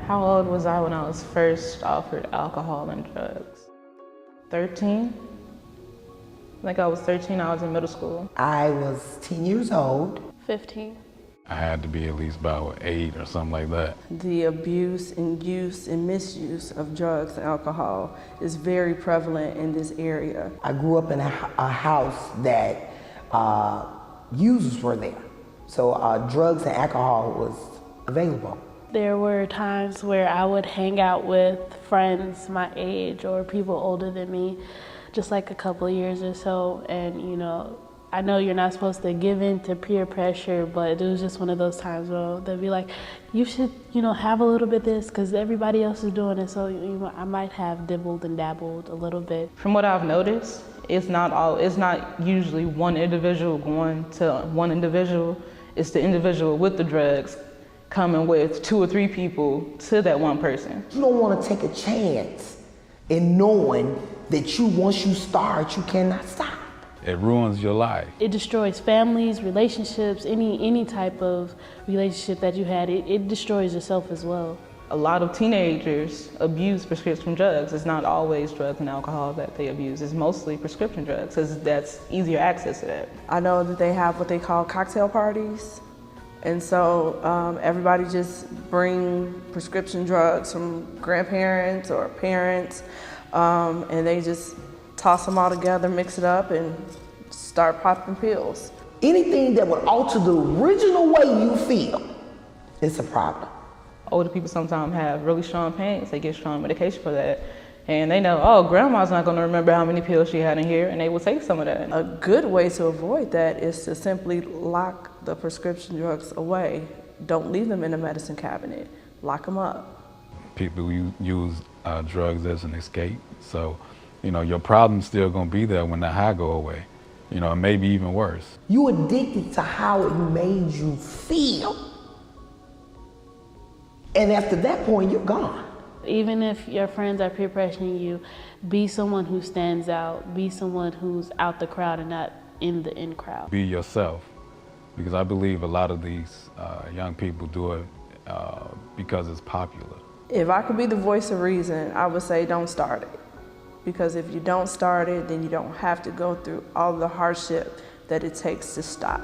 How old was I when I was first offered alcohol and drugs? 13? I think I was 13, I was in middle school. I was 10 years old. 15. I had to be at least about 8 or something like that. The abuse and use and misuse of drugs and alcohol is very prevalent in this area. I grew up in a house that users were there. So drugs and alcohol was available. There were times where I would hang out with friends my age or people older than me, just like a couple of years or so, and I know you're not supposed to give in to peer pressure, but it was just one of those times where they'd be like, you should, have a little bit of this because everybody else is doing it. So I might have dibbled and dabbled a little bit. From what I've noticed, it's not usually one individual going to one individual. It's the individual with the drugs coming with 2 or 3 people to that one person. You don't want to take a chance in knowing that once you start, you cannot stop. It ruins your life. It destroys families, relationships, any type of relationship that you had. It destroys yourself as well. A lot of teenagers abuse prescription drugs. It's not always drugs and alcohol that they abuse. It's mostly prescription drugs because that's easier access to that. I know that they have what they call cocktail parties. And so everybody just bring prescription drugs from grandparents or parents, and they just toss them all together, mix it up, and start popping pills. Anything that would alter the original way you feel, it's a problem. Older people sometimes have really strong pains. They get strong medication for that. And they know, oh, grandma's not gonna remember how many pills she had in here, and they will take some of that. A good way to avoid that is to simply lock the prescription drugs away. Don't leave them in the medicine cabinet. Lock them up. People use drugs as an escape. So, your problem's still gonna be there when the high go away. It may be even worse. You addicted to how it made you feel. And after that point, you're gone. Even if your friends are peer pressuring you, be someone who stands out, be someone who's out the crowd and not in the in crowd. Be yourself, because I believe a lot of these young people do it because it's popular. If I could be the voice of reason, I would say don't start it. Because if you don't start it, then you don't have to go through all the hardship that it takes to stop.